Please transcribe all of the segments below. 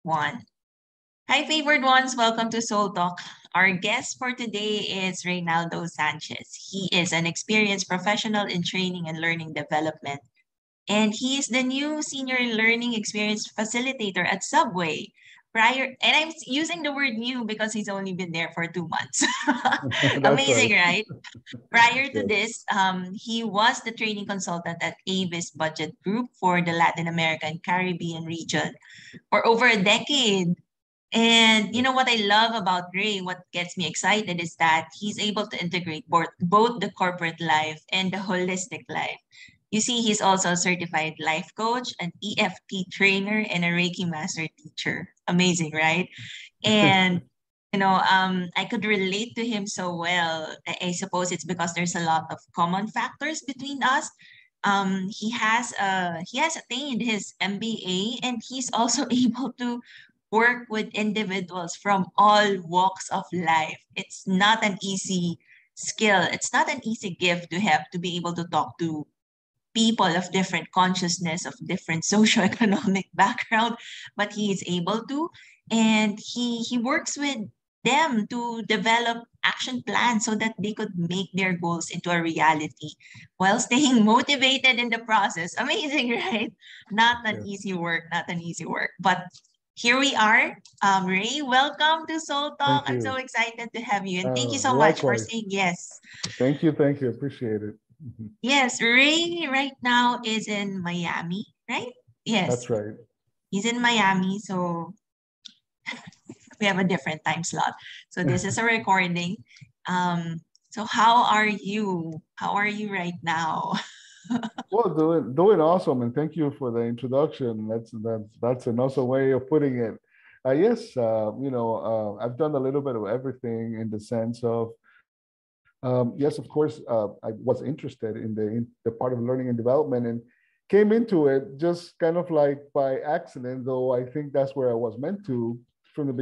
One. Hi, favored ones. Welcome to Soul Talk. Our guest for today is Reynaldo Sanchez. He is an experienced professional in training and learning development, and he is the new Senior Learning Experience Facilitator at Subway. And I'm using the word new because he's only been there for 2 months. That's right. Amazing, right? Prior to Yes. this, he was the training consultant at Avis Budget Group for the Latin American Caribbean region for over a decade. And you know what I love about Ray, what gets me excited is that he's able to integrate both the corporate life and the holistic life. You see, he's also a certified life coach, an EFT trainer, and a Reiki Master Teacher. Amazing, right? And I could relate to him so well. I suppose it's because there's a lot of common factors between us. He has attained his MBA, and he's also able to work with individuals from all walks of life. It's not an easy skill. It's not an easy gift to have to be able to talk to people of different consciousness, of different socioeconomic background, but he is able to. And he works with them to develop action plans so that they could make their goals into a reality while staying motivated in the process. Amazing, right? Not an Yes. easy work, not an easy work. But here we are. Ray, welcome to Soul Talk. Thank I'm so you. excited to have you. And thank you so much for Likewise. saying yes. Thank you. Thank you. Appreciate it. Mhm. Yes, Ray right now is in Miami, right? Yes, That's right. he's in Miami, so we have a different time slot. So this is a recording. So how are you? How are you right now? Well, doing awesome, and thank you for the introduction. That's an awesome way of putting it. Yes, I've done a little bit of everything in the sense of, yes, of course, I was interested in the part of learning and development, and came into it just kind of like by accident. Though I think that's where I was meant to from the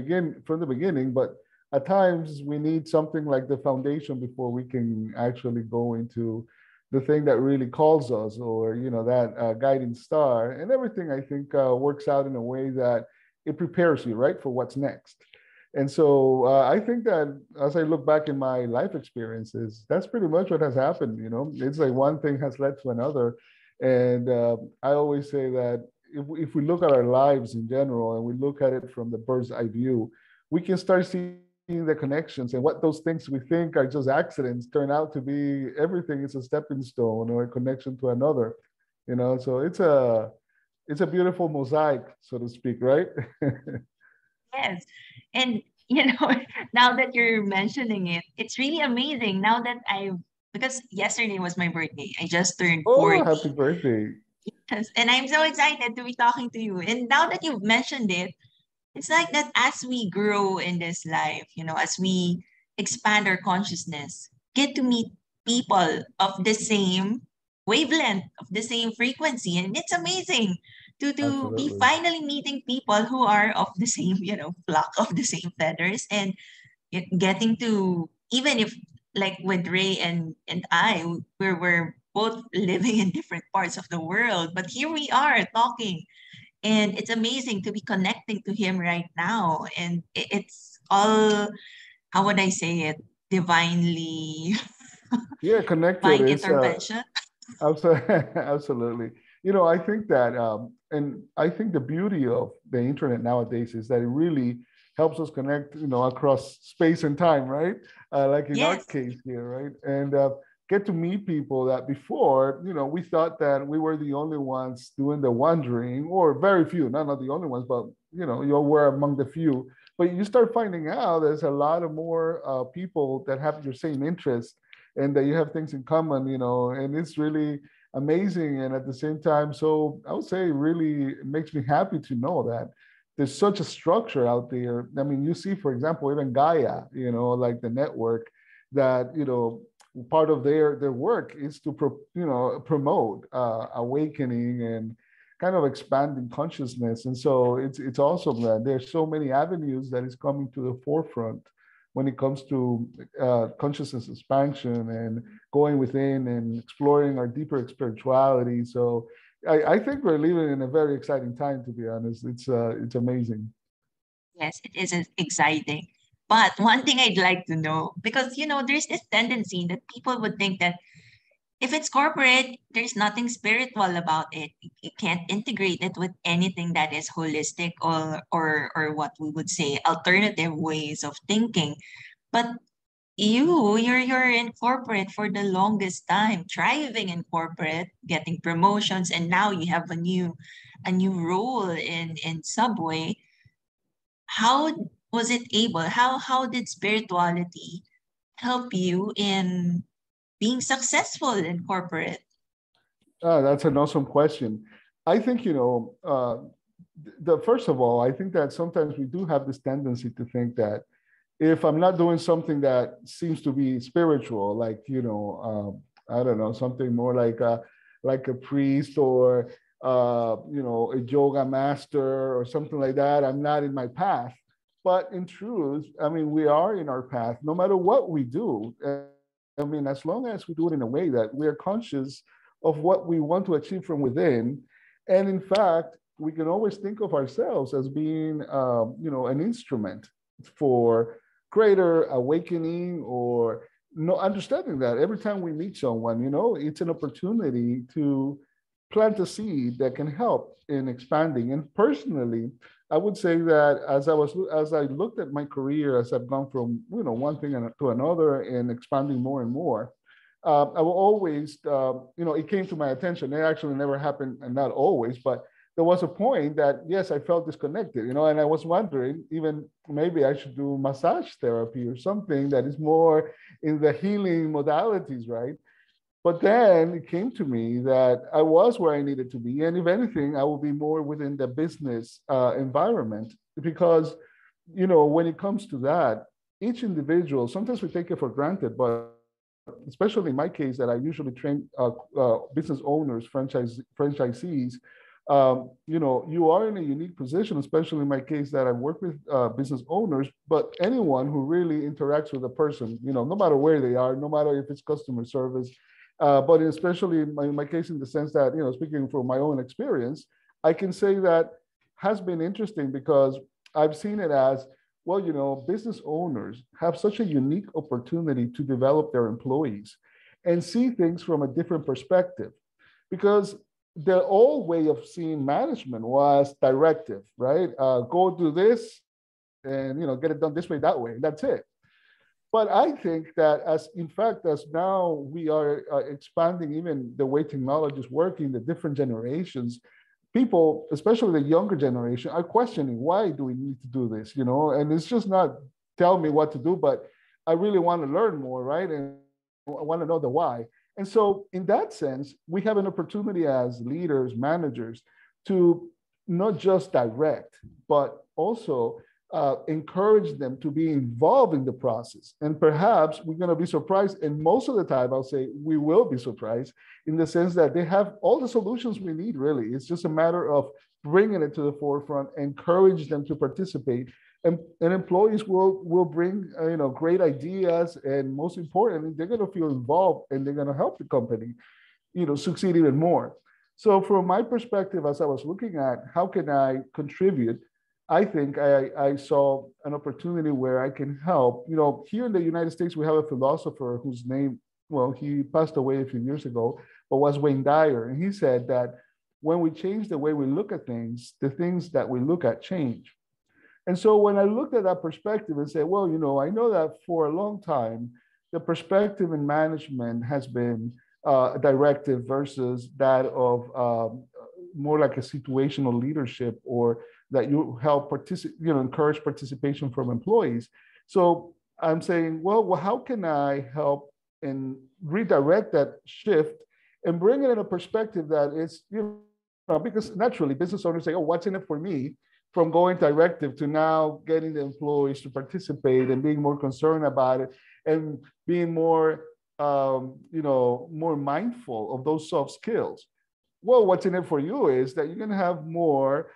beginning. But at times we need something like the foundation before we can actually go into the thing that really calls us, or that guiding star. And everything I think works out in a way that it prepares you right for what's next. And so I think that as I look back in my life experiences, that's pretty much what has happened. It's like one thing has led to another. And I always say that if we look at our lives in general and we look at it from the bird's eye view, we can start seeing the connections, and what those things we think are just accidents turn out to be everything is a stepping stone or a connection to another. So it's a beautiful mosaic, so to speak, right? Yes. And now that you're mentioning it, it's really amazing. Now that because yesterday was my birthday. I just turned Oh, 40. happy birthday. Yes, and I'm so excited to be talking to you. And now that you've mentioned it, it's like that as we grow in this life, as we expand our consciousness, get to meet people of the same wavelength, of the same frequency. And it's amazing to be Absolutely. finally meeting people who are of the same, flock of the same feathers, and getting to, even if like with Ray and I, we're both living in different parts of the world, but here we are talking, and it's amazing to be connecting to him right now. And it's all, how would I say it, divinely Yeah, connected divine is intervention. absolutely. I think that, and I think the beauty of the internet nowadays is that it really helps us connect, across space and time, right? Like in our Yes. case here, right? And get to meet people that before, we thought that we were the only ones doing the wandering, or very few, not the only ones, but you were among the few. But you start finding out there's a lot of more people that have your same interests, and that you have things in common, and it's really amazing. And at the same time, so I would say really it makes me happy to know that there's such a structure out there. I mean, you see, for example, even Gaia, like the network that, part of their work is to, promote awakening and kind of expanding consciousness. And so it's awesome that there's so many avenues that is coming to the forefront when it comes to consciousness expansion and going within and exploring our deeper spirituality. So I think we're living in a very exciting time, to be honest. It's amazing. Yes, it is exciting. But one thing I'd like to know, because there's this tendency that people would think that if it's corporate, there's nothing spiritual about it. You can't integrate it with anything that is holistic or what we would say alternative ways of thinking. But you're in corporate for the longest time, thriving in corporate, getting promotions, and now you have a new role in Subway. How was it able? How did spirituality help you in being successful in corporate? That's an awesome question. I think, the first of all, I think that sometimes we do have this tendency to think that if I'm not doing something that seems to be spiritual, like, I don't know, something more like a priest or, a yoga master or something like that, I'm not in my path. But in truth, I mean, we are in our path, no matter what we do. I mean, as long as we do it in a way that we are conscious of what we want to achieve from within. And in fact, we can always think of ourselves as being, an instrument for greater awakening or no understanding that every time we meet someone, it's an opportunity to plant a seed that can help in expanding. And personally, I would say that as I looked at my career, as I've gone from one thing to another and expanding more and more, I will always, it came to my attention. It actually never happened, and not always, but there was a point that yes, I felt disconnected, and I was wondering, even maybe I should do massage therapy or something that is more in the healing modalities, right? But then it came to me that I was where I needed to be. And if anything, I will be more within the business environment because, when it comes to that, each individual, sometimes we take it for granted, but especially in my case that I usually train business owners, franchisees, you are in a unique position, especially in my case that I work with business owners, but anyone who really interacts with a person, no matter where they are, no matter if it's customer service, but especially in my case, in the sense that, speaking from my own experience, I can say that has been interesting because I've seen it as, well, business owners have such a unique opportunity to develop their employees and see things from a different perspective because their old way of seeing management was directive, right? Go do this and, get it done this way, that way. That's it. But I think that as now we are expanding even the way technology is working, the different generations, people, especially the younger generation, are questioning why do we need to do this, and it's just not tell me what to do, but I really want to learn more, right? And I want to know the why. And so in that sense, we have an opportunity as leaders, managers, to not just direct, but also encourage them to be involved in the process. And perhaps we're going to be surprised. And most of the time, I'll say we will be surprised in the sense that they have all the solutions we need, really. It's just a matter of bringing it to the forefront, encourage them to participate. And employees will bring great ideas, and most importantly, they're going to feel involved and they're going to help the company succeed even more. So from my perspective, as I was looking at how can I contribute, I think I saw an opportunity where I can help. Here in the United States, we have a philosopher whose name, well, he passed away a few years ago, but was Wayne Dyer. And he said that when we change the way we look at things, the things that we look at change. And so when I looked at that perspective and said, well, I know that for a long time, the perspective in management has been directive versus that of more like a situational leadership, or that you help encourage participation from employees. So I'm saying, well, how can I help and redirect that shift and bring it in a perspective that is, because naturally business owners say, oh, what's in it for me? From going directive to now getting the employees to participate and being more concerned about it and being more, more mindful of those soft skills. Well, what's in it for you is that you're going to have more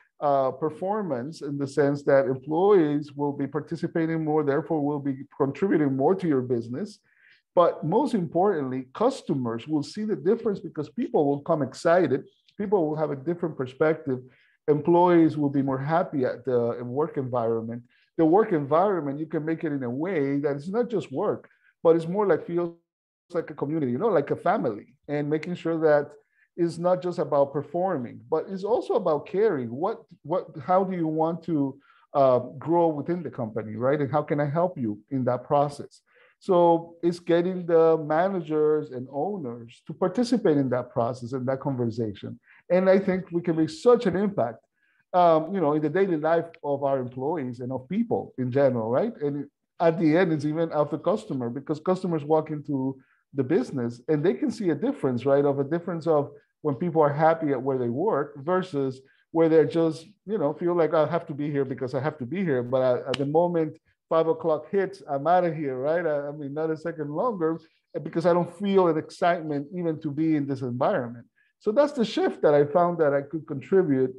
performance in the sense that employees will be participating more, therefore will be contributing more to your business. But most importantly, customers will see the difference because people will come excited. People will have a different perspective. employees will be more happy at the work environment. The work environment, you can make it in a way that it's not just work, but it's more like feels like a community, you know, like a family, and making sure that it's not just about performing, but it's also about caring. How do you want to grow within the company, right? And how can I help you in that process? So it's getting the managers and owners to participate in that process and that conversation. And I think we can make such an impact, you know, in the daily life of our employees and of people in general, right? And at the end, it's even of the customer, because customers walk into the business and they can see a difference, right? Of a difference of when people are happy at where they work versus where they're just, you know, feel like I have to be here because I have to be here. But at the moment 5 o'clock hits, I'm out of here, right? I mean, not a second longer, because I don't feel an excitement even to be in this environment. So that's the shift that I found that I could contribute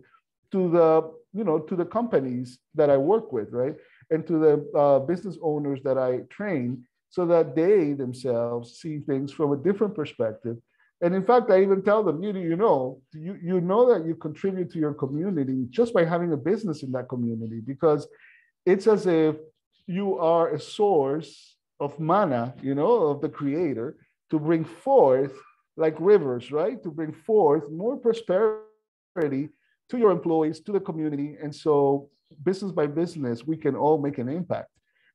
to the, you know, to the companies that I work with, right? And to the business owners that I train, so that they themselves see things from a different perspective. And in fact, I even tell them, you know that you contribute to your community just by having a business in that community, because it's as if you are a source of mana, you know, of the creator, to bring forth like rivers, right? To bring forth more prosperity to your employees, to the community. And so business by business, we can all make an impact.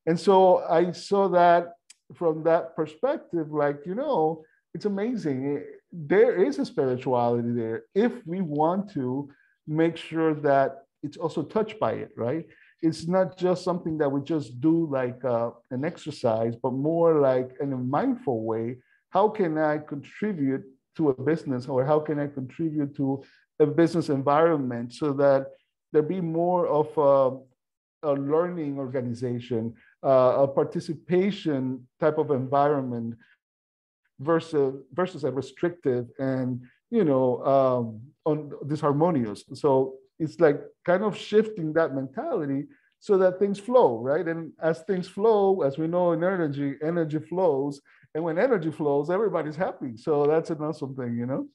And so I saw that from that perspective, like, you know, it's amazing. There is a spirituality there if we want to make sure that it's also touched by it, right? It's not just something that we just do like an exercise, but more like in a mindful way. How can I contribute to a business, or how can I contribute to a business environment so that there be more of a learning organization, a participation type of environment versus a restrictive and, you know, on disharmonious. So it's like kind of shifting that mentality so that things flow, right? And as things flow, as we know in energy flows. And when energy flows, everybody's happy. So that's an awesome thing, you know?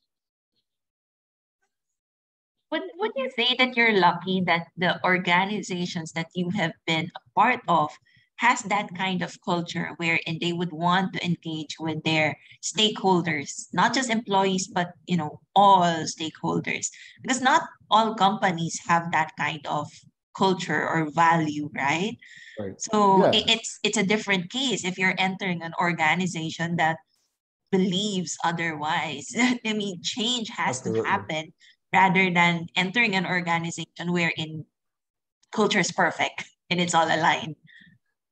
Would you say that you're lucky that the organizations that you have been a part of has that kind of culture wherein they would want to engage with their stakeholders, not just employees, but you know, all stakeholders? Because not all companies have that kind of culture or value, right? Right. So Yeah, it's a different case if you're entering an organization that believes otherwise. I mean, change has to absolutely. happen rather than entering an organization wherein culture is perfect and it's all aligned.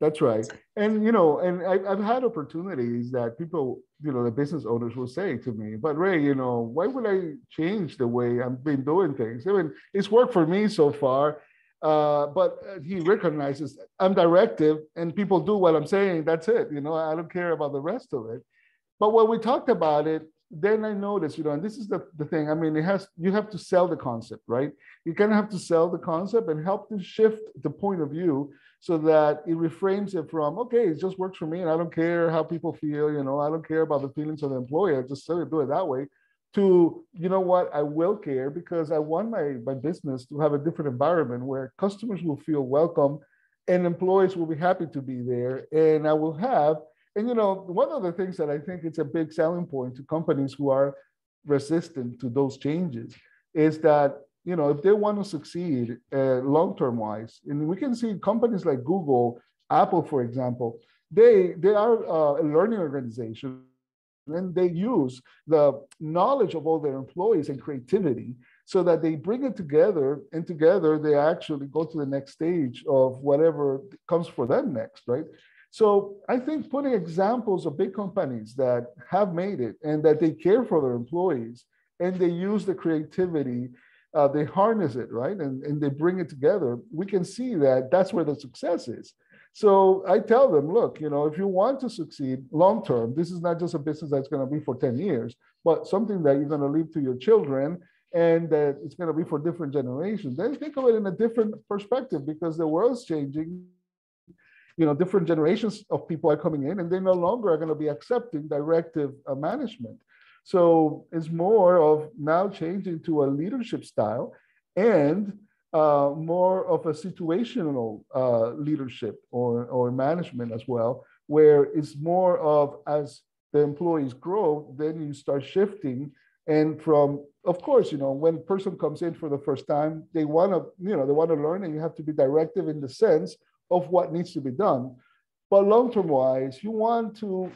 That's right. And, you know, and I've had opportunities that people, you know, the business owners will say to me, but Ray, you know, why would I change the way I've been doing things? I mean, it's worked for me so far. But he recognizes I'm directive and people do what I'm saying. That's it. You know, I don't care about the rest of it. But when we talked about it, then I noticed, you know, and this is the thing. I mean, you have to sell the concept, right? You kind of have to sell the concept and help to shift the point of view so that it reframes it from, okay, it just works for me and I don't care how people feel, you know, I don't care about the feelings of the employer, just do it that way, to, you know what, I will care because I want my business to have a different environment where customers will feel welcome and employees will be happy to be there. And I will have, and you know, one of the things that I think it's a big selling point to companies who are resistant to those changes is that, you know, if they want to succeed long-term wise, and we can see companies like Google, Apple, for example, they are a learning organization and they use the knowledge of all their employees and creativity so that they bring it together, and together they actually go to the next stage of whatever comes for them next, right? So I think putting examples of big companies that have made it and that they care for their employees and they use the creativity, they harness it, right? And they bring it together. We can see that that's where the success is. So I tell them, look, you know, if you want to succeed long term, this is not just a business that's going to be for 10 years, but something that you're going to leave to your children and that it's going to be for different generations. Then think of it in a different perspective because the world's changing. You know, different generations of people are coming in and they no longer are going to be accepting directive management. So it's more of now changing to a leadership style and more of a situational leadership or management as well, where it's more of as the employees grow, then you start shifting. And from, of course, when a person comes in for the first time, they want to, they want to learn, and you have to be directive in the sense of what needs to be done. But long-term wise, you want to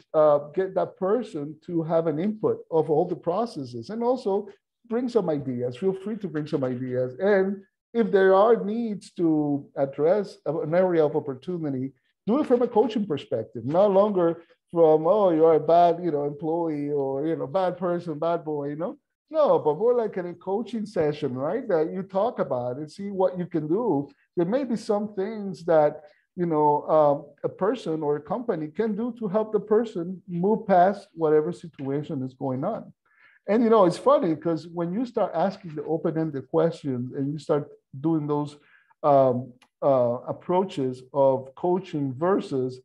get that person to have an input of all the processes, and also bring some ideas. Feel free to bring some ideas. And if there are needs to address an area of opportunity, do it from a coaching perspective, no longer from, oh, you're a bad, employee, or, bad person, bad boy, No, but more like in a coaching session, right? That you talk about and see what you can do. There may be some things that, a person or a company can do to help the person move past whatever situation is going on. And it's funny because when you start asking the open-ended questions and you start doing those approaches of coaching versus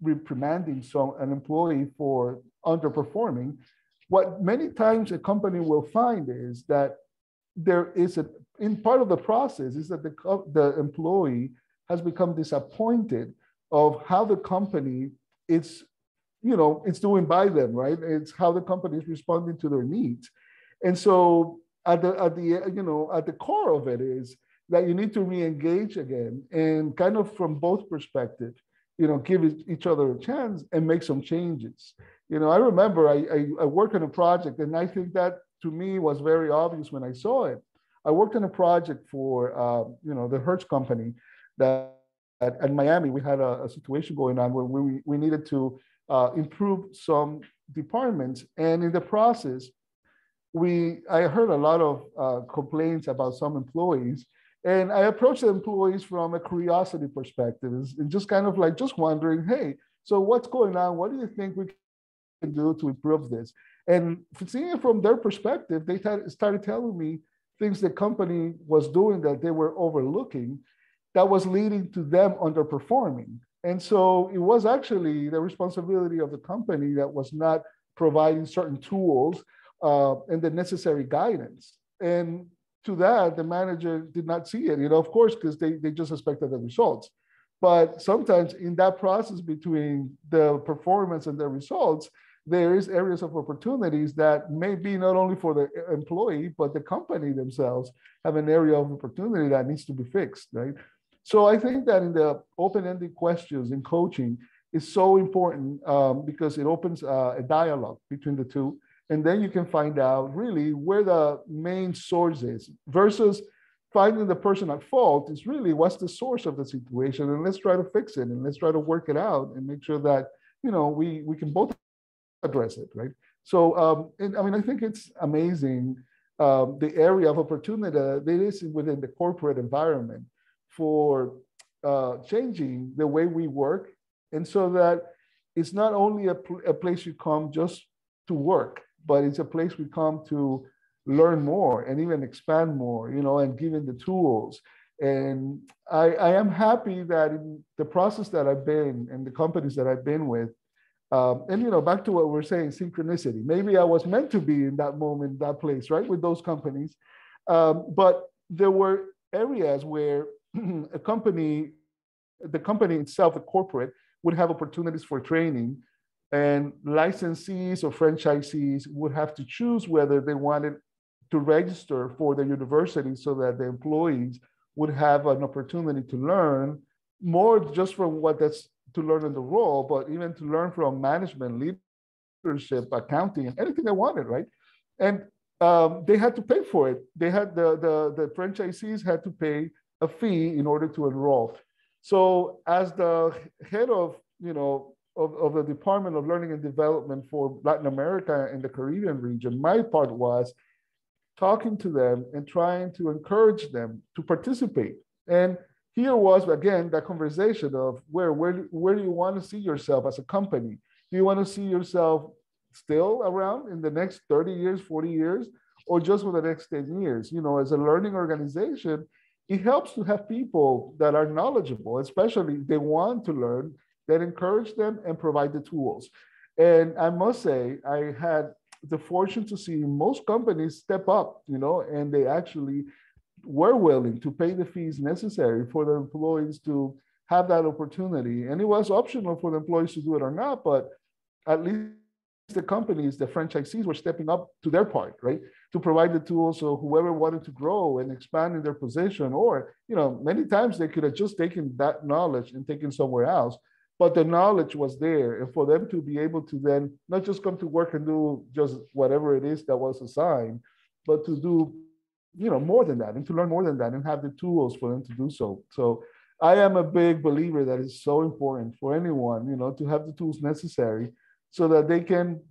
reprimanding an employee for underperforming, what many times a company will find is that there is in part of the process is that the employee has become disappointed of how the company is, it's doing by them, right? It's how the company is responding to their needs. And so at the core of it is that you need to re-engage again, and kind of from both perspectives, give each other a chance and make some changes. I remember I worked on a project, and I think that to me was very obvious when I saw it. I worked on a project for the Hertz company that at Miami. We had a situation going on where we needed to improve some departments, and in the process, I heard a lot of complaints about some employees, and I approached the employees from a curiosity perspective, and just kind of like just wondering, hey, so what's going on? What do you think we can do to improve this? And seeing it from their perspective, they started telling me things the company was doing that they were overlooking, that was leading to them underperforming. And so it was actually the responsibility of the company that was not providing certain tools and the necessary guidance. And to that, the manager did not see it, of course, because they just expected the results. But sometimes in that process between the performance and the results, there is areas of opportunities that may be not only for the employee, but the company themselves have an area of opportunity that needs to be fixed, right? So I think that in the open-ended questions in coaching is so important because it opens a dialogue between the two. And then you can find out really where the main source is versus finding the person at fault. Is really what's the source of the situation, and let's try to fix it, and let's try to work it out and make sure that, we can both address it, right? So, and I mean, I think it's amazing the area of opportunity that is within the corporate environment for changing the way we work, and so that it's not only a place you come just to work, but it's a place we come to learn more and even expand more, and given the tools. And I am happy that in the process that I've been and the companies that I've been with, and back to what we're saying, synchronicity. Maybe I was meant to be in that moment, that place, right, with those companies. But there were areas where the company itself, the corporate, would have opportunities for training, and licensees or franchisees would have to choose whether they wanted to register for the university so that the employees would have an opportunity to learn more just from what that's to learn in the role, but even to learn from management, leadership, accounting, and anything they wanted, right? And they had to pay for it. They had the franchisees had to pay a fee in order to enroll. So as the head of the Department of Learning and Development for Latin America and the Caribbean region, my part was talking to them and trying to encourage them to participate. And here was, again, that conversation of where do you want to see yourself as a company? Do you want to see yourself still around in the next 30 years, 40 years, or just for the next 10 years? As a learning organization, it helps to have people that are knowledgeable, especially they want to learn, that encourage them and provide the tools. And I must say, I had the fortune to see most companies step up, and they actually were willing to pay the fees necessary for the employees to have that opportunity. And it was optional for the employees to do it or not, but at least the companies, the franchisees were stepping up to their part, right? To provide the tools so whoever wanted to grow and expand in their position, or, many times they could have just taken that knowledge and taken somewhere else, but the knowledge was there. And for them to be able to then not just come to work and do just whatever it is that was assigned, but to do, more than that, and to learn more than that, and have the tools for them to do so. So I am a big believer that it's so important for anyone, to have the tools necessary so that they can,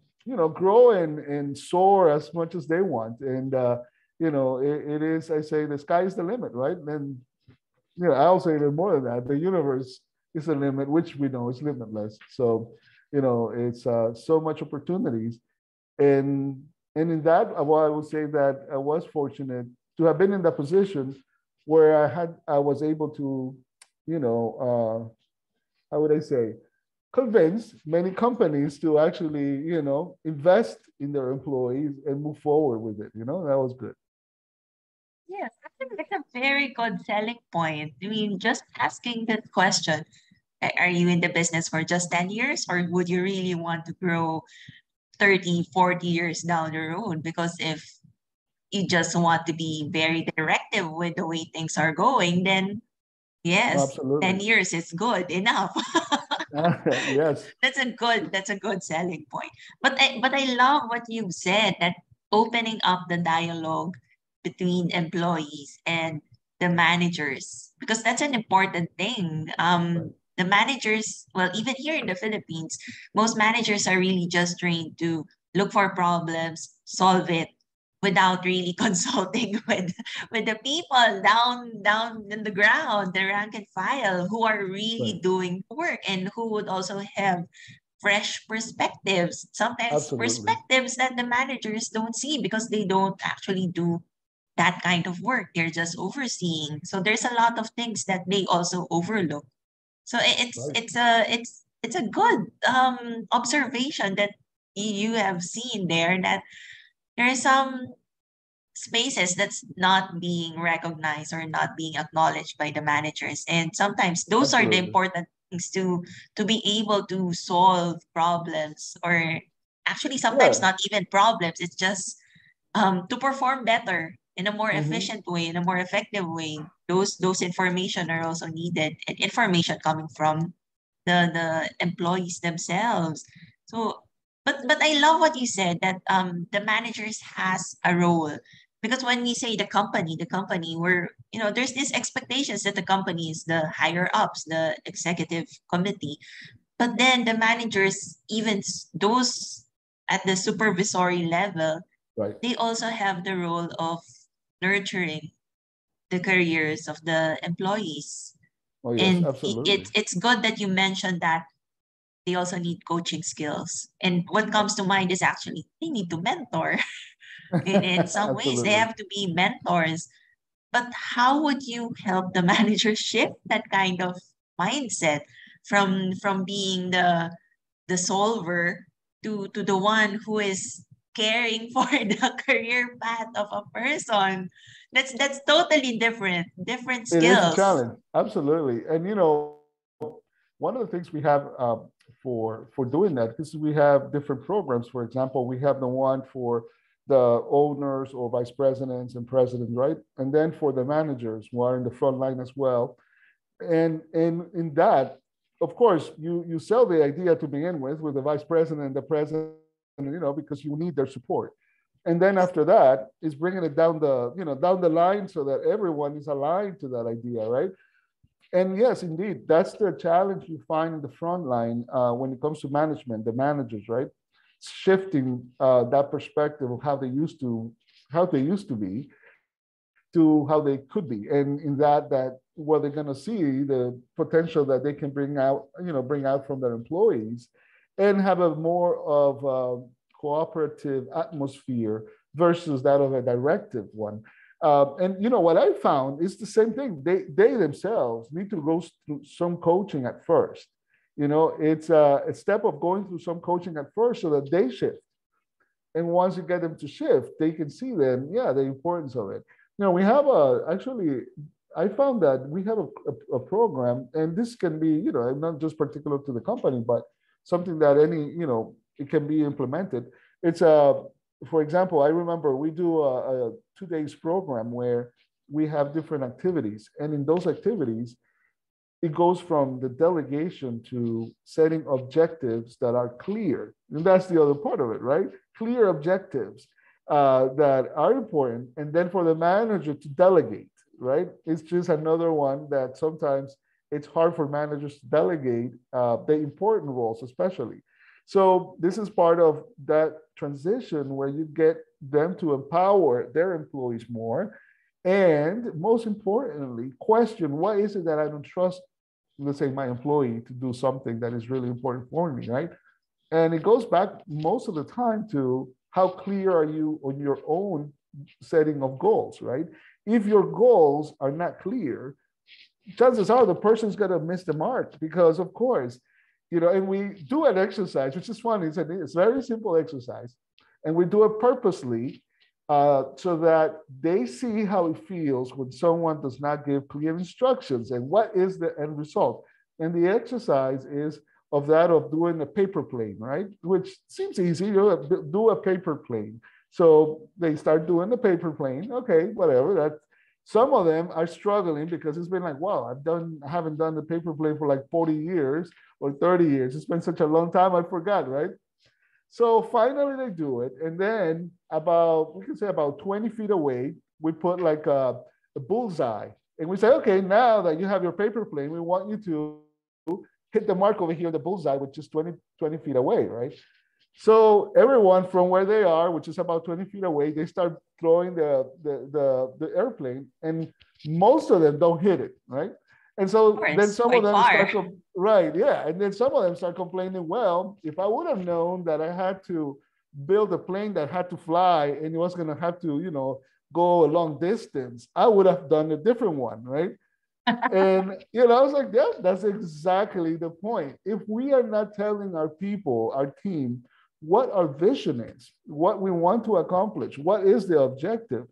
grow and soar as much as they want. And, it is, I say, the sky is the limit, right? And, I'll say there's more than that. The universe is the limit, which we know is limitless. So, it's so much opportunities. And in that, well, I would say that I was fortunate to have been in that position where I was able to, how would I say, convince many companies to actually, invest in their employees and move forward with it. That was good. Yes, I think that's a very good selling point. I mean, just asking that question, are you in the business for just 10 years, or would you really want to grow 30, 40 years down the road? Because if you just want to be very directive with the way things are going, then yes, 10 Absolutely. years is good enough. Yes. That's a good selling point. But I love what you've said, that opening up the dialogue between employees and the managers, because that's an important thing. Right. The managers, well, even here in the Philippines, most managers are really just trained to look for problems, solve it, without really consulting with the people down in the ground, the rank and file, who are really Right. doing work and who would also have fresh perspectives, sometimes Absolutely. perspectives that the managers don't see because they don't actually do that kind of work. They're just overseeing. So there's a lot of things that they also overlook. So it's Right. it's a it's a good observation that you have seen there, that there are some spaces that's not being recognized or not being acknowledged by the managers, and sometimes those are the Absolutely. important things to be able to solve problems, or actually sometimes Yeah. not even problems. It's just to perform better in a more Hmm. efficient way, in a more effective way. Those information are also needed, and information coming from the employees themselves. So, but I love what you said, that the managers has a role, because when we say the company, we're, there's these expectations that the company is the higher ups, the executive committee, but then the managers, even those at the supervisory level, Right. they also have the role of nurturing the careers of the employees. Oh, yes, And absolutely. it's good that you mentioned that they also need coaching skills. And what comes to mind is actually they need to mentor. In some ways, they Absolutely. have to be mentors. But how would you help the manager shift that kind of mindset from being the solver to the one who is caring for the career path of a person? That's totally different It is a skills. challenge. Absolutely. And, one of the things we have for doing that, because we have different programs. For example, we have the one for the owners or vice presidents and presidents, right? And then for the managers who are in the front line as well. And in that, of course, you sell the idea to begin with the vice president and the president, because you need their support. And then after that is bringing it down the line so that everyone is aligned to that idea, right? And yes, indeed, that's the challenge you find in the front line when it comes to management, the managers, right? Shifting that perspective of how they used to be to how they could be, and in that where they're going to see the potential that they can bring out from their employees, and have a more of a cooperative atmosphere versus that of a directive one. And what I found is the same thing. They themselves need to go through some coaching at first. It's a step of going through some coaching at first so that they shift And once you get them to shift, they can see then, yeah, the importance of it. We have actually, I found that we have a program, and this can be, not just particular to the company, but something that it can be implemented. It's for example, I remember we do a 2 days program where we have different activities. And in those activities, it goes from the delegation to setting objectives that are clear. And that's the other part of it, right? Clear objectives that are important. And then for the manager to delegate, right? It's just another one that sometimes it's hard for managers to delegate the important roles, especially. So this is part of that transition where you get them to empower their employees more. And most importantly, question, why is it that I don't trust, let's say, my employee to do something that is really important for me, right? And it goes back most of the time to how clear are you on your own setting of goals, right? If your goals are not clear, chances are the person's going to miss the mark because, of course, and we do an exercise, which is funny. It's a very simple exercise. And we do it purposely so that they see how it feels when someone does not give clear instructions and what is the end result. And the exercise is of doing a paper plane, right? Which seems easy, do a paper plane. So they start doing the paper plane. Okay, whatever. Some of them are struggling because it's been like, wow, I haven't done the paper plane for like 40 years or 30 years. It's been such a long time, I forgot, right? So finally they do it. And then we can say about 20 feet away, we put like a bullseye. And we say, okay, now that you have your paper plane, we want you to hit the mark over here, the bullseye, which is 20 feet away, right? So everyone from where they are, which is about 20 feet away, they start throwing the airplane, and most of them don't hit it, right? And so then some of them start and then some of them start complaining, well, if I would have known that I had to build a plane that had to fly and it was going to have to, go a long distance, I would have done a different one, right? And, I was like, yeah, that's exactly the point. If we are not telling our people, our team, what our vision is, what we want to accomplish, what is the objective,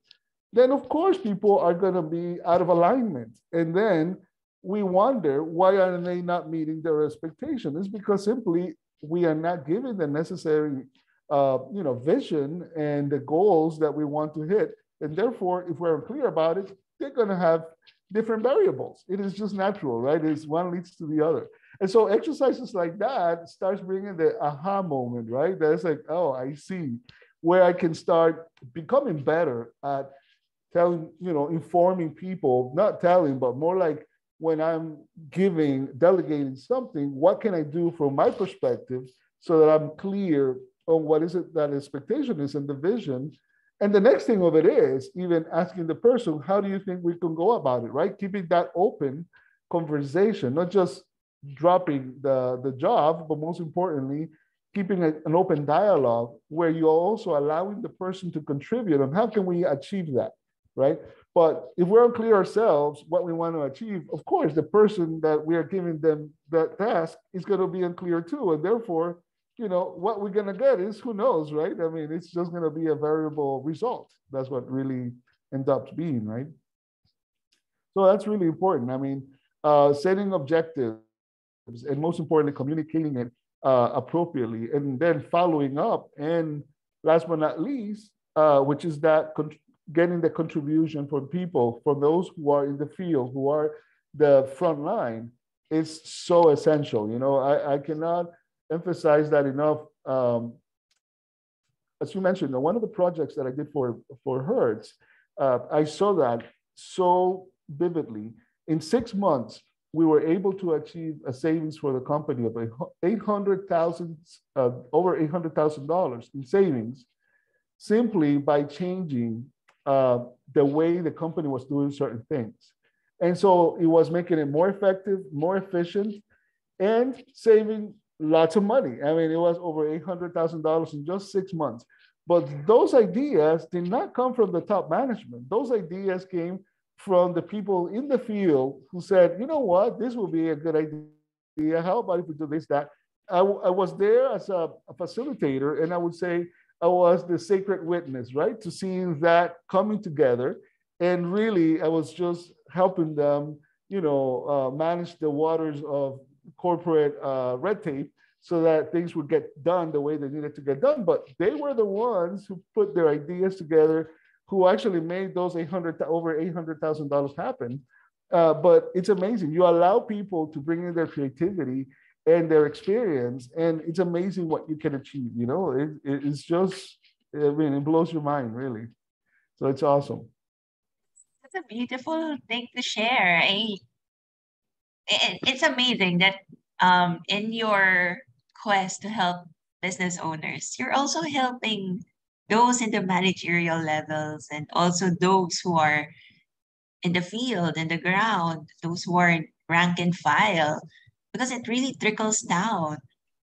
then of course people are going to be out of alignment. And then we wonder, why are they not meeting their expectations? It's because simply we are not giving the necessary vision and the goals that we want to hit. And therefore, if we're clear about it, they're going to have different variables. It is just natural, right? It's one leads to the other. And so exercises like that starts bringing the aha moment, right? That's like, oh, I see, where I can start becoming better at telling, informing people, not telling, but more like when I'm delegating something, what can I do from my perspective so that I'm clear on what is it that expectation is and the vision. And the next thing of it is even asking the person, how do you think we can go about it, right? Keeping that open conversation, not just dropping the job, but most importantly, keeping an open dialogue where you're also allowing the person to contribute on how can we achieve that, right? But if we're unclear ourselves what we want to achieve, of course, the person that we are giving them that task is going to be unclear too. And therefore, what we're going to get is, who knows, right? I mean, it's just going to be a variable result. That's what really ends up being, right? So that's really important. I mean, setting objectives and most importantly, communicating it appropriately and then following up. And last but not least, which is that getting the contribution from people, from those who are in the field, who are the front line, is so essential. I cannot emphasize that enough. As you mentioned, one of the projects that I did for Hertz, I saw that so vividly. In 6 months, we were able to achieve a savings for the company of over $800,000 in savings, simply by changing the way the company was doing certain things. And so it was making it more effective, more efficient, and saving lots of money. I mean, it was over $800,000 in just 6 months. But those ideas did not come from the top management. Those ideas came from the people in the field who said, you know what, this will be a good idea. How about if we do this, that? I was there as a facilitator, and I would say, I was the sacred witness, right? To seeing that coming together. And really, I was just helping them, manage the waters of corporate red tape so that things would get done the way they needed to get done. But they were the ones who put their ideas together, who actually made those over $800,000 happen. But it's amazing. You allow people to bring in their creativity and their experience, and it's amazing what you can achieve. It's just, I mean, it blows your mind, really. So it's awesome. That's a beautiful thing to share. It's amazing that in your quest to help business owners, you're also helping those in the managerial levels and also those who are in the field, in the ground, those who are rank and file, because it really trickles down.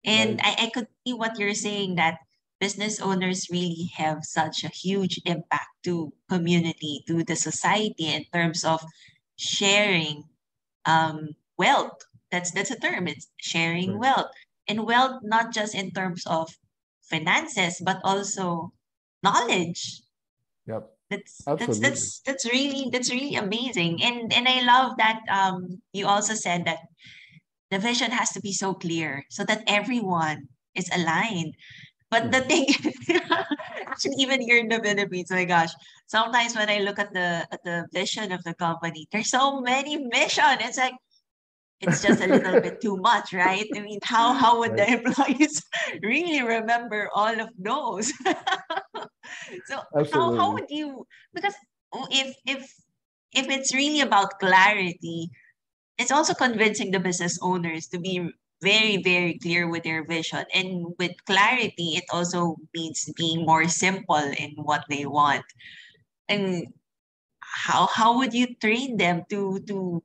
And Right. I could see what you're saying, that business owners really have such a huge impact to community, to the society in terms of sharing wealth. That's a term. It's sharing Right. wealth. And wealth not just in terms of finances, but also knowledge. Yep. That's that's Absolutely. that's that's really that's really amazing. And I love that you also said that the vision has to be so clear so that everyone is aligned. But the Right. thing actually, even here in the Philippines, my gosh, sometimes when I look at the vision of the company, there's so many mission. It's like it's just a little bit too much, right? I mean, how would the Right. employees really remember all of those? So how Absolutely. would you, because if it's really about clarity, it's also convincing the business owners to be very, very clear with their vision. And with clarity, it also means being more simple in what they want. And how would you train them to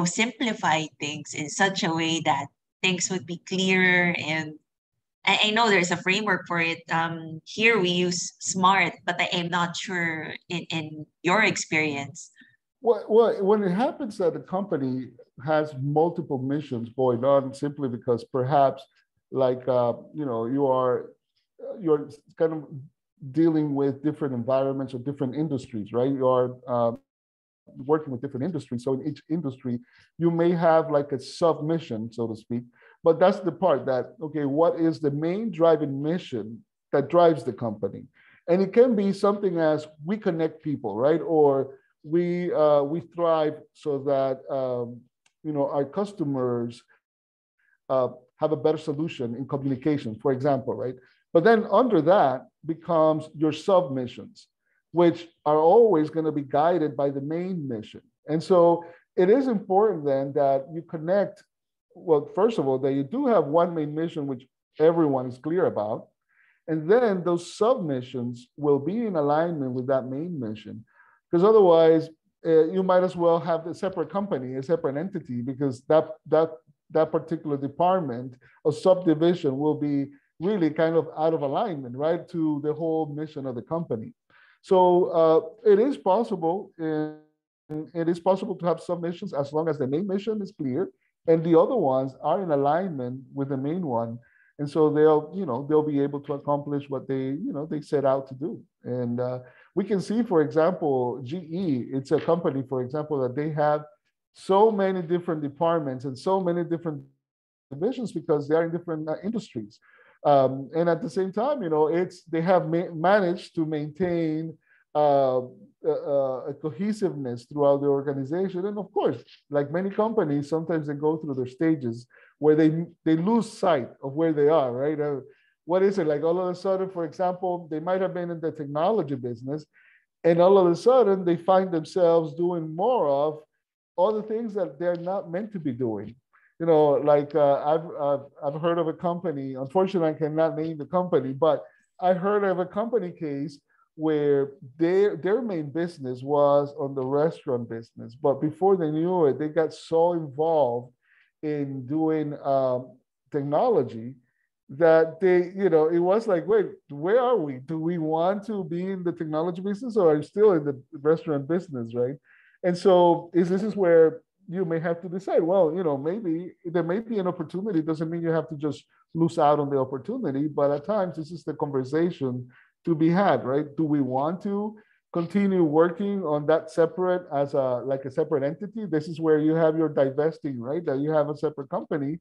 simplify things in such a way that things would be clearer? And I know there's a framework for it. Here we use SMART, but I am not sure in your experience. Well, when it happens that a company has multiple missions going on, simply because perhaps, like, you're kind of dealing with different environments or different industries, right? You're working with different industries. So in each industry, you may have like a sub mission, so to speak. But that's the part that, okay, what is the main driving mission that drives the company? And it can be something as we connect people, right? Or we thrive so that our customers have a better solution in communication, for example, right? But then under that becomes your sub missions, which are always going to be guided by the main mission. And so it is important then that you connect. Well, first of all, that you do have one main mission, which everyone is clear about. And then those submissions will be in alignment with that main mission. Because otherwise, you might as well have a separate company, a separate entity, because that particular department or subdivision will be really kind of out of alignment, right, to the whole mission of the company. So it is possible, and it is possible to have submissions as long as the main mission is clear and the other ones are in alignment with the main one. And so they'll be able to accomplish what they set out to do. And we can see, for example, GE, it's a company, for example, that they have so many different departments and so many different divisions because they are in different industries. And at the same time, they have managed to maintain a cohesiveness throughout the organization. And of course, like many companies, sometimes they go through their stages where they lose sight of where they are, right? What is it? Like all of a sudden, for example, they might have been in the technology business, and all of a sudden they find themselves doing more of all the things that they're not meant to be doing. Like I've heard of a company. Unfortunately, I cannot name the company, but I heard of a company case where their main business was on the restaurant business, but before they knew it, they got so involved in doing technology that it was like, wait, where are we? Do we want to be in the technology business or are you still in the restaurant business, right? And so this is where you may have to decide, well, maybe there may be an opportunity. It doesn't mean you have to just lose out on the opportunity, but at times this is the conversation to be had, right? Do we want to continue working on that separate as a like a separate entity? This is where you have your divesting, right? That you have a separate company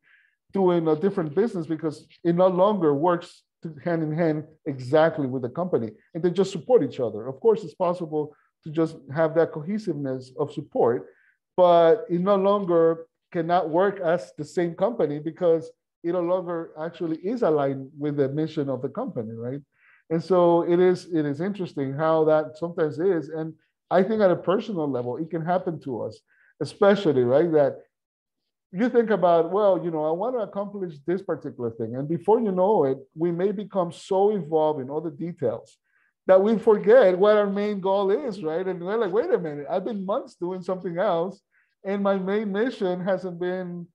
doing a different business because it no longer works hand in hand exactly with the company, and they just support each other. Of course, it's possible to just have that cohesiveness of support, but it no longer cannot work as the same company because it no longer actually is aligned with the mission of the company, right? And so it is interesting how that sometimes is. And I think at a personal level, it can happen to us, especially, right? That you think about, well, I want to accomplish this particular thing. And before you know it, we may become so involved in all the details that we forget what our main goal is, right? And we're like, wait a minute, I've been months doing something else, and my main mission hasn't been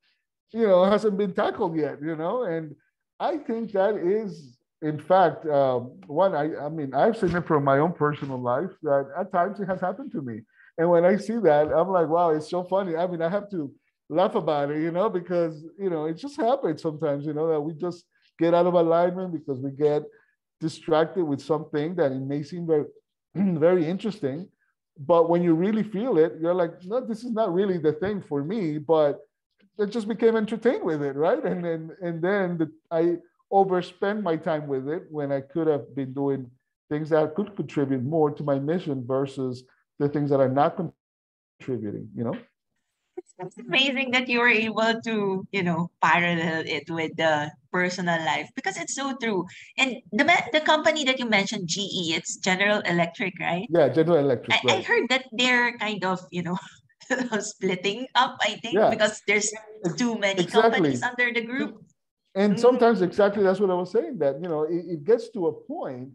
tackled yet, And I think that is, in fact, one, I mean, I've seen it from my own personal life that at times it has happened to me. And when I see that, I'm like, wow, it's so funny. I mean, I have to laugh about it, because, it just happens sometimes, that we just get out of alignment because we get distracted with something that it may seem very, very interesting. But when you really feel it, you're like, no, this is not really the thing for me, but I just became entertained with it, right? And then I overspend my time with it when I could have been doing things that could contribute more to my mission versus the things that are not contributing. It's amazing that you were able to, parallel it with the personal life because it's so true. And the company that you mentioned, GE, it's General Electric, right? Yeah, General Electric, I right? heard that they're kind of, splitting up, I think, Yeah, because there's too many companies exactly. under the group. And Mm, sometimes exactly that's what I was saying, that it gets to a point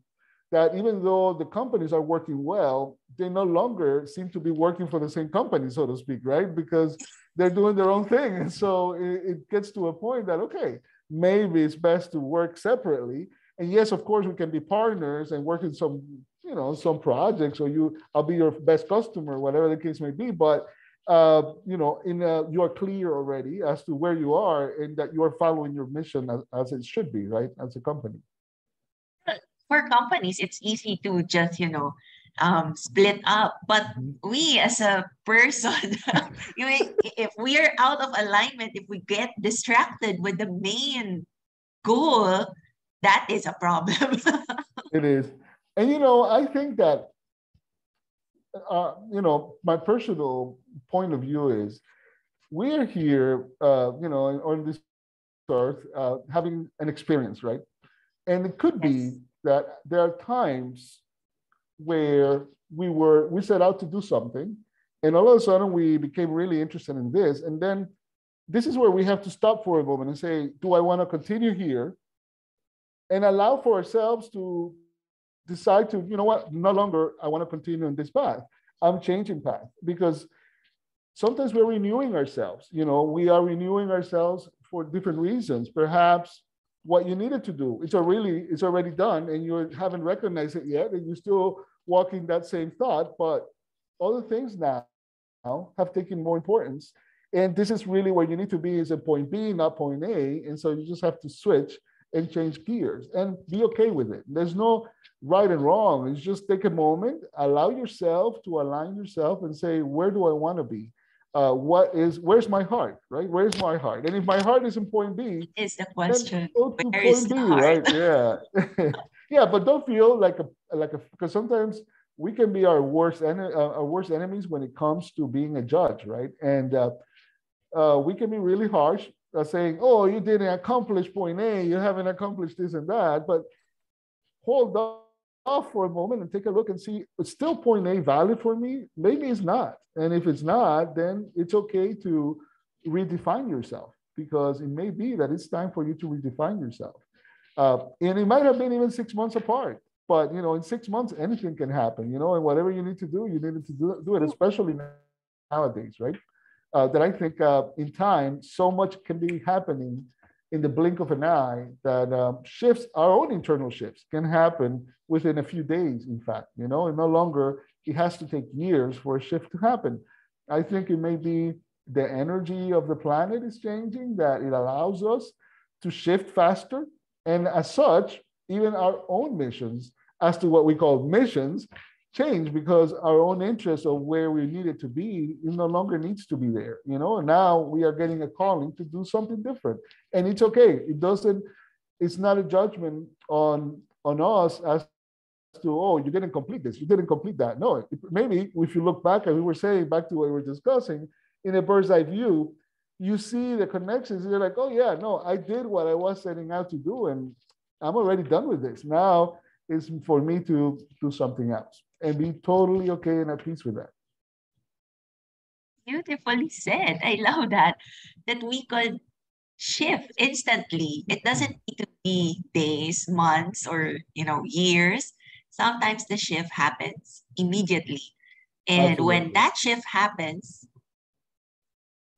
that even though the companies are working well, they no longer seem to be working for the same company, so to speak, right? Because they're doing their own thing. And so it gets to a point that, okay, maybe it's best to work separately. And yes, of course, we can be partners and work in some projects, or I'll be your best customer, whatever the case may be. But you are clear already as to where you are and that you are following your mission as it should be, right? As a company. for companies, it's easy to just, split up. But Mhm. we as a person, if we are out of alignment, if we get distracted with the main goal, that is a problem. It is. And, I think that, my personal point of view is we are here, on this earth, having an experience, right? And it could be Yes. that there are times where we set out to do something, and all of a sudden we became really interested in this. And then this is where we have to stop for a moment and say, do I want to continue here? And allow for ourselves to decide to, what, no longer I want to continue in this path. I'm changing path because sometimes we're renewing ourselves. We are renewing ourselves for different reasons. Perhaps what you needed to do, it's already done, and you haven't recognized it yet, and you're still walking that same thought, but other things now have taken more importance. And this is really where you need to be, is at point B, not point A. And so you just have to switch and change gears and be okay with it. There's no right and wrong. It's just take a moment, allow yourself to align yourself and say, where do I want to be? Where's my heart, right? Where's my heart? And if my heart is in point B, Is the then question. go to Where is point the B, heart? right? Yeah. Yeah, but don't feel because sometimes we can be our worst enemies when it comes to being a judge, right? And we can be really harsh, saying, "Oh, you didn't accomplish point A. You haven't accomplished this and that." But hold off for a moment and take a look and see, it's still point A valid for me? Maybe it's not. And if it's not, then it's okay to redefine yourself, because it may be that it's time for you to redefine yourself. And it might have been even 6 months apart. But in 6 months, anything can happen. And whatever you need to do, you need to do it, especially nowadays, right? That I think in time, so much can be happening in the blink of an eye that shifts, our own internal shifts can happen within a few days, in fact, and no longer it has to take years for a shift to happen. I think it may be the energy of the planet is changing, that it allows us to shift faster. And as such, even our own missions as to what we call missions change, because our own interest of where we needed to be no longer needs to be there. And now we are getting a calling to do something different, and it's okay. It's not a judgment on us as to, oh, you didn't complete this, you didn't complete that. No, maybe if you look back, and we were saying back to what we were discussing, in a bird's eye view, you see the connections. You're like, oh yeah, no, I did what I was setting out to do, and I'm already done with this. Now it's for me to do something else and be totally okay and at peace with that. Beautifully said. I love that we could shift instantly. It doesn't need to be days, months, or years. Sometimes the shift happens immediately. And Absolutely. when that shift happens,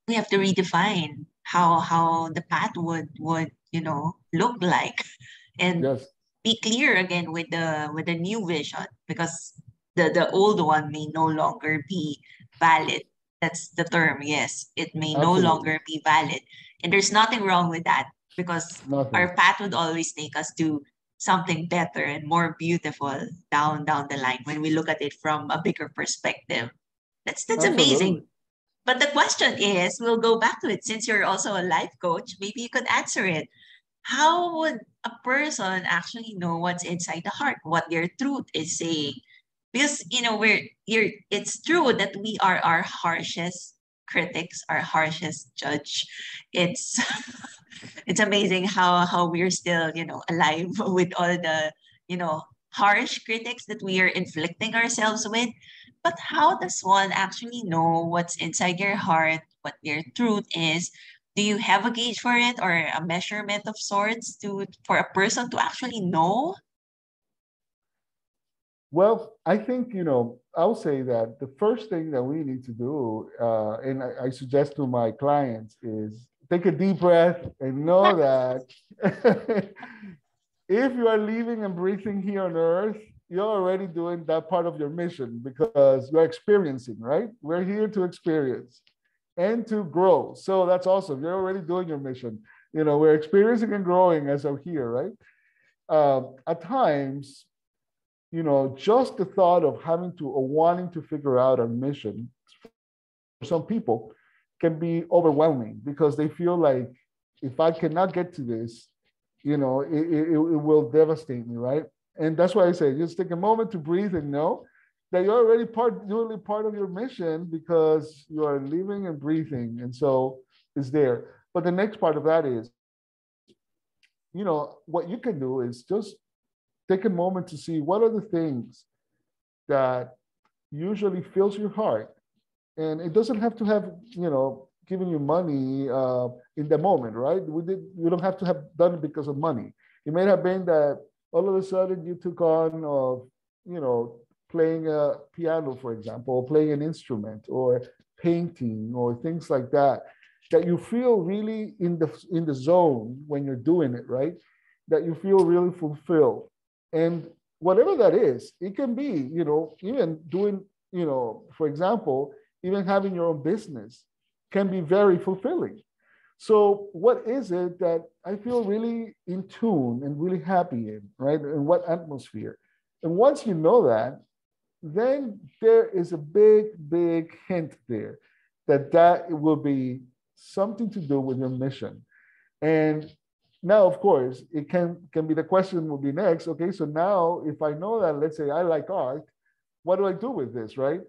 we have to redefine how the path would look like, and Yes. be clear again with the new vision, because the old one may no longer be valid. That's the term. Yes, it may no Absolutely. longer be valid, and there's nothing wrong with that, because Nothing. our path would always take us to something better and more beautiful down the line when we look at it from a bigger perspective. That's amazing. Absolutely. But the question is, we'll go back to it, since you're also a life coach, maybe you could answer it. How would a person actually know what's inside the heart, what their truth is saying? Because it's true that we are our harshest critics, our harshest judge. It's it's amazing how we're still, alive with all the, harsh critics that we are inflicting ourselves with. But how does one actually know what's inside your heart, what your truth is? Do you have a gauge for it, or a measurement of sorts for a person to actually know? Well, I think, I'll say that the first thing that we need to do, and I suggest to my clients, is take a deep breath and know that if you are living and breathing here on earth, you're already doing that part of your mission, because you're experiencing, right? We're here to experience and to grow. So that's awesome. You're already doing your mission. We're experiencing and growing as we're here, right? At times, just the thought of having to or wanting to figure out our mission, for some people, can be overwhelming, because they feel like, if I cannot get to this, it will devastate me, right? And that's why I say, just take a moment to breathe and know that you're already part of your mission, because you are living and breathing. And so it's there. But the next part of that is, what you can do is just take a moment to see what are the things that usually fills your heart. And it doesn't have to have, giving you money in the moment, right? You don't have to have done it because of money. It may have been that all of a sudden you took on, playing a piano, for example, or playing an instrument, or painting, or things like that, that you feel really in the zone when you're doing it, right? That you feel really fulfilled. And whatever that is, it can be, even doing, for example, even having your own business can be very fulfilling. So what is it that I feel really in tune and really happy in, right? And what atmosphere? And once you know that, then there is a big, big hint there that will be something to do with your mission. And now, of course, it can be, the question will be next, okay, so now if I know that, let's say I like art, what do I do with this, right?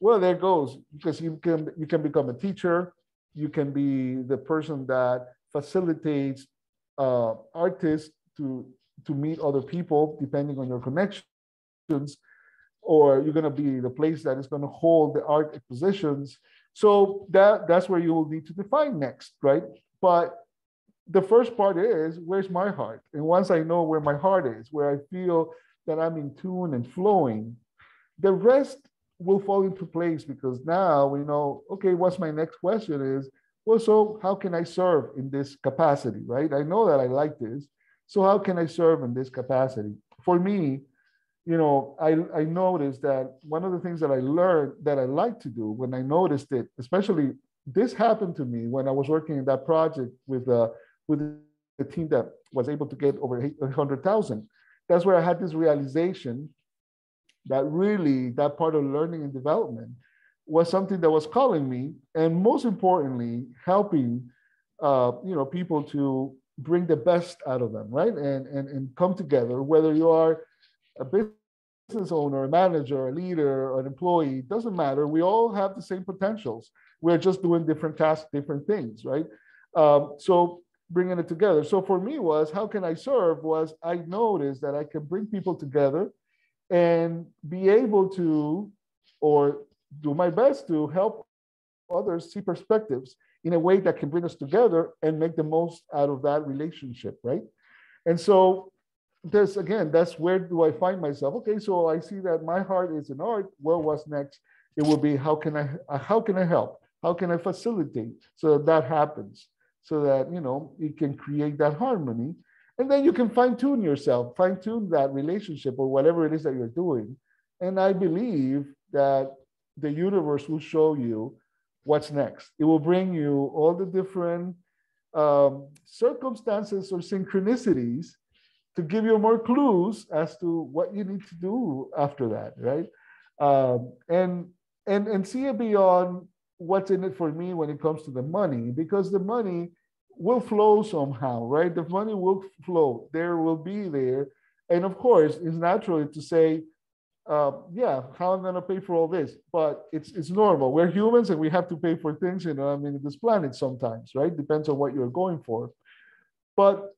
Well, there goes, because you can become a teacher, you can be the person that facilitates artists to meet other people, depending on your connections, or you're going to be the place that is going to hold the art expositions. So that's where you will need to define next, right? But the first part is, where's my heart? And once I know where my heart is, where I feel that I'm in tune and flowing, the rest will fall into place, because now we know, okay, what's my next question is, well, so how can I serve in this capacity, right? I know that I like this. So how can I serve in this capacity? For me, I noticed that one of the things that I learned that I like to do when I noticed it, especially this happened to me when I was working in that project with the team that was able to get over 800,000. that's where I had this realization that really that part of learning and development was something that was calling me, and most importantly, helping people to bring the best out of them, right? And come together, whether you are a business owner, a manager, a leader, or an employee, it doesn't matter. We all have the same potentials. We're just doing different tasks, different things, right? So bringing it together. So for me was, how can I serve? Was I noticed that I can bring people together and be able to, or do my best to help others see perspectives in a way that can bring us together and make the most out of that relationship, right? And so there's, again, that's where do I find myself? Okay, so I see that my heart is in art. What was next? It will be, how can I help? How can I facilitate so that happens? So that, it can create that harmony. And then you can fine tune yourself, fine tune that relationship or whatever it is that you're doing. And I believe that the universe will show you what's next. It will bring you all the different circumstances or synchronicities to give you more clues as to what you need to do after that, right? And see it beyond what's in it for me when it comes to the money, because the money will flow somehow, right? The money will flow. There will be there. And of course, it's natural to say, yeah, how am I going to pay for all this? But it's normal. We're humans and we have to pay for things, this planet sometimes, right? Depends on what you're going for. But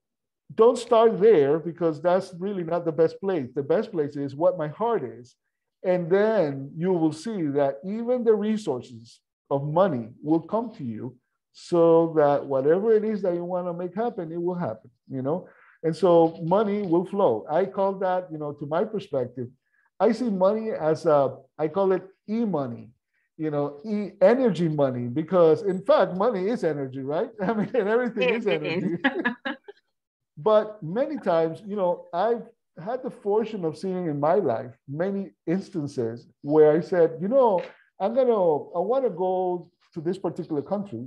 don't start there, because that's really not the best place. The best place is what my heart is. And then you will see that even the resources of money will come to you, so that whatever it is that you want to make happen, it will happen, And so money will flow. I call that, to my perspective, I see money as I call it e-money, energy money, because in fact, money is energy, right? I mean, everything is energy. But many times, I've had the fortune of seeing in my life many instances where I said, I want to go to this particular country.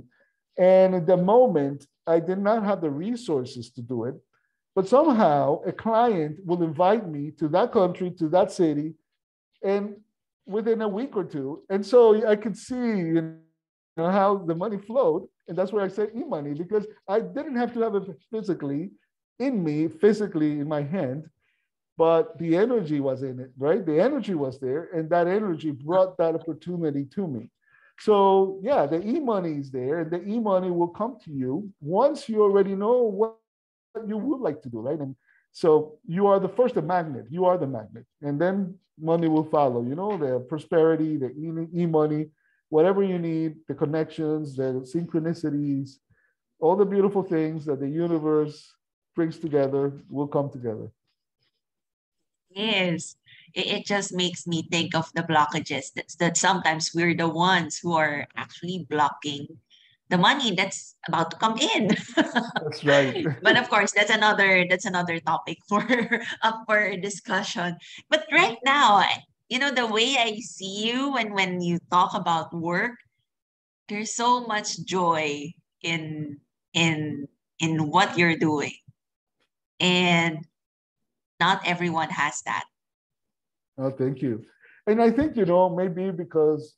And at the moment, I did not have the resources to do it. But somehow a client will invite me to that country, to that city, and within a week or two. And so I could see how the money flowed. And that's where I said e-money, because I didn't have to have it physically in me, physically in my hand, but the energy was in it, right? The energy was there, and that energy brought that opportunity to me. So yeah, the e-money is there, and the e-money will come to you once you already know what you would like to do, right? And so you are the first, the magnet. You are the magnet, and then money will follow. The prosperity, the e-money, whatever you need, the connections, the synchronicities, all the beautiful things that the universe brings together will come together. Yes, it just makes me think of the blockages that sometimes we're the ones who are actually blocking the money that's about to come in. That's right. But of course, that's another topic for up for discussion. But right now, the way I see you when you talk about work, there's so much joy in in what you're doing, and not everyone has that. Oh, thank you. And I think, maybe because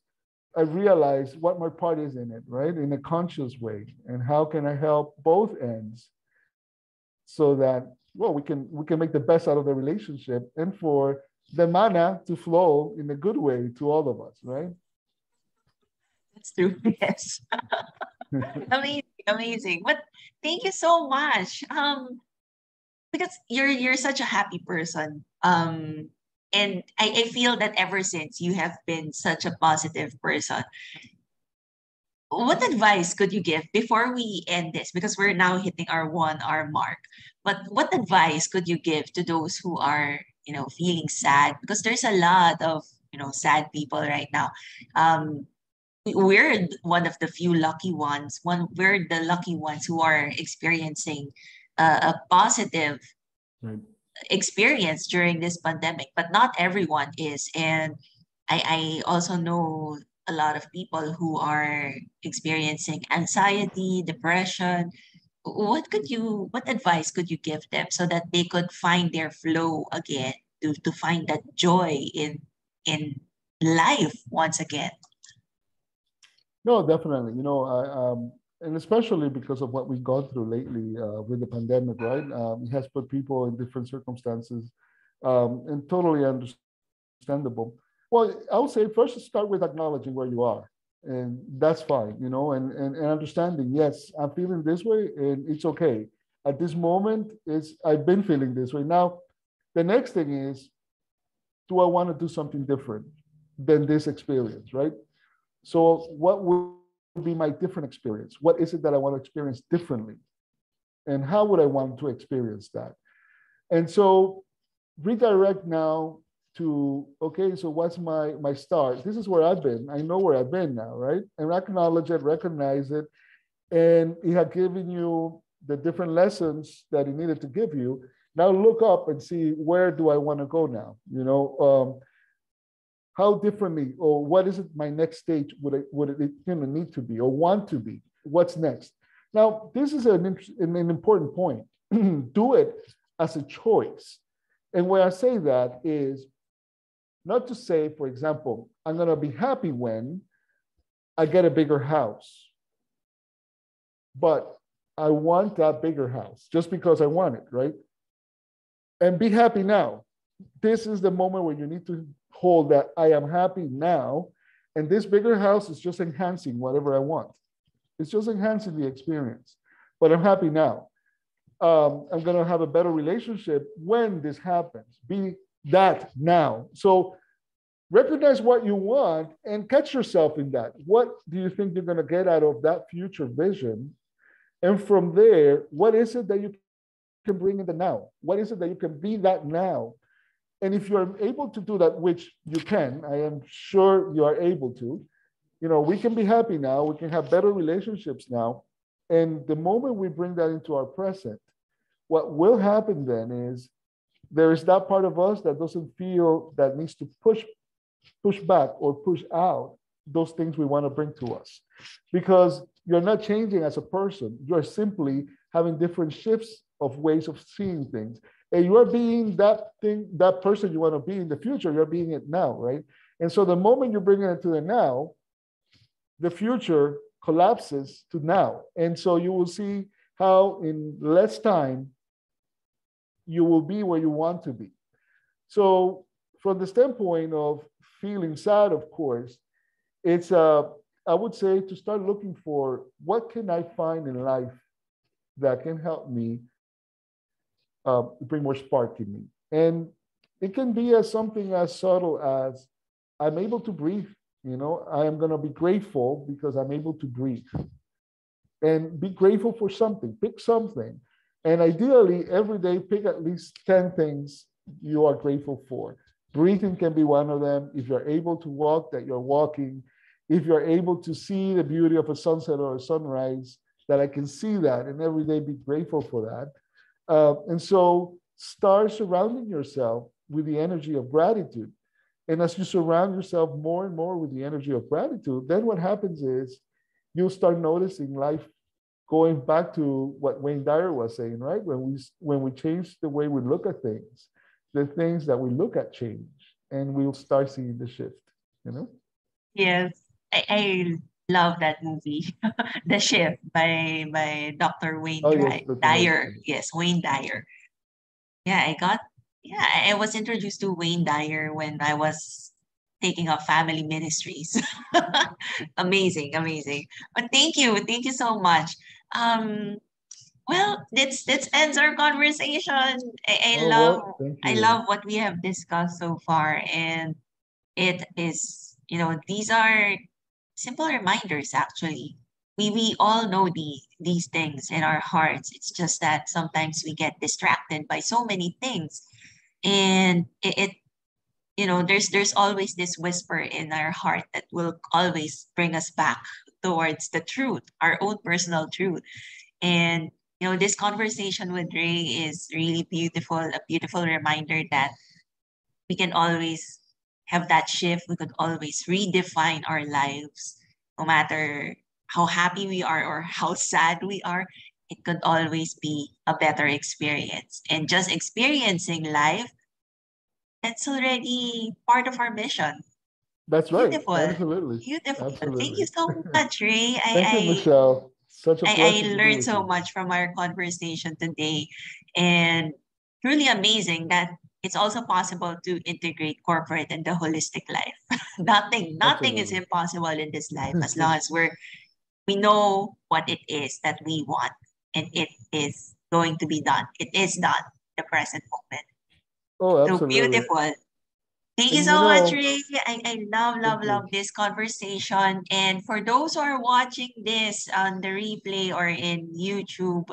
I realized what my part is in it, right? In a conscious way. And how can I help both ends so that, well, we can make the best out of the relationship, and for the mana to flow in a good way to all of us, right? That's true. Yes. Amazing, amazing. But thank you so much. Because you're such a happy person. And I feel that ever since you have been such a positive person. What advice could you give before we end this? Because we're now hitting our 1 hour mark. But what advice could you give to those who are, feeling sad? Because there's a lot of, sad people right now. We're one of the few lucky ones. We're the lucky ones who are experiencing a positive Right. experience during this pandemic, but not everyone is. And I also know a lot of people who are experiencing anxiety, depression. what advice could you give them so that they could find their flow again, to find that joy in life once again? No, definitely. And especially because of what we've gone through lately with the pandemic, right? It has put people in different circumstances, and totally understandable. Well, I would say first start with acknowledging where you are, and that's fine, and understanding, yes, I'm feeling this way, and it's okay. At this moment, I've been feeling this way. Now, the next thing is, do I want to do something different than this experience, right? So what would be my different experience? What is it that I want to experience differently? And how would I want to experience that? And so redirect now to, okay, so what's my start? This is where I've been. I know where I've been now, right? And acknowledge it, recognize it. And it had given you the different lessons that it needed to give you. Now look up and see, where do I want to go now? How differently, or what is it my next stage would it need to be or want to be? What's next? Now, this is an important point. Do it as a choice. And where I say that is not to say, for example, I'm going to be happy when I get a bigger house, but I want that bigger house just because I want it, right? And be happy now. This is the moment where you need to hold that I am happy now, and this bigger house is just enhancing whatever I want. It's just enhancing the experience, but I'm happy now. I'm going to have a better relationship when this happens. Be that now. So recognize what you want and catch yourself in that. What do you think you're going to get out of that future vision? And from there, what is it that you can bring in the now? What is it that you can be that now? And if you're able to do that, which you can, I am sure you are able to, we can be happy now. We can have better relationships now. And the moment we bring that into our present, what will happen then is there is that part of us that doesn't feel that needs to push back or push out those things we want to bring to us. Because you're not changing as a person. You're simply having different shifts of ways of seeing things. And you are being that thing, that person you want to be in the future, you're being it now, right? And so the moment you bring it to the now, the future collapses to now. And so you will see how in less time, you will be where you want to be. So from the standpoint of feeling sad, of course, it's, I would say, to start looking for what can I find in life that can help me bring more spark in me. And it can be as something as subtle as I'm able to breathe. I am going to be grateful because I'm able to breathe. And be grateful for something. Pick something. And ideally, every day, pick at least 10 things you are grateful for. Breathing can be one of them. If you're able to walk, that you're walking. If you're able to see the beauty of a sunset or a sunrise, that I can see that, and every day be grateful for that. And so start surrounding yourself with the energy of gratitude. And as you surround yourself more and more with the energy of gratitude, then what happens is you'll start noticing life going back to what Wayne Dyer was saying, right? When we change the way we look at things, the things that we look at change, and we'll start seeing the shift, Yes, I love that movie, The Shift by Dr. Oh, yes, Dyer. Yes, Wayne Dyer. Yeah, I was introduced to Wayne Dyer when I was taking up family ministries. Amazing, amazing. But thank you so much. Um, well, this ends our conversation. Oh, well, thank I you. love what we have discussed so far, and it is, these are simple reminders actually. We all know these things in our hearts. It's just that sometimes we get distracted by so many things. And there's always this whisper in our heart that will always bring us back towards the truth, our own personal truth. And this conversation with Ray is really beautiful, a beautiful reminder that we can always have that shift. We could always redefine our lives, no matter how happy we are or how sad we are. it could always be a better experience. And just experiencing life, that's already part of our mission. That's right. Beautiful. Absolutely. Beautiful. Thank Absolutely. you so much, Ray. Thank you, Michelle. Such a I pleasure to be learned with so you. much from our conversation today, and truly amazing that it's also possible to integrate corporate and the holistic life. Nothing is Absolutely. impossible in this life as long as we know what it is that we want, and it is going to be done. It is done in the present moment. Oh, So absolutely. beautiful. Thank you And so much, Ray. I love, thank love, you. love this conversation. And for those who are watching this on the replay or in YouTube,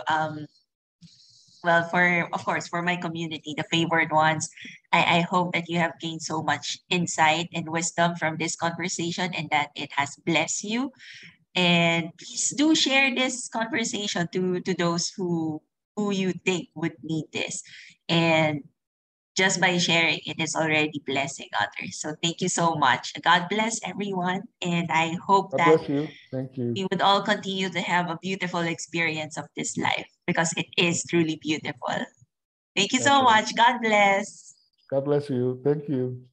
well, for of course, for my community, the favored ones, I hope that you have gained so much insight and wisdom from this conversation and that it has blessed you. And please do share this conversation to those who you think would need this. And just by sharing, it is already blessing others. So thank you so much. God bless everyone. And I hope God that bless you. Thank you. we would all continue to have a beautiful experience of this life because it is truly beautiful. Thank you That's so right. much. God bless. God bless you. Thank you.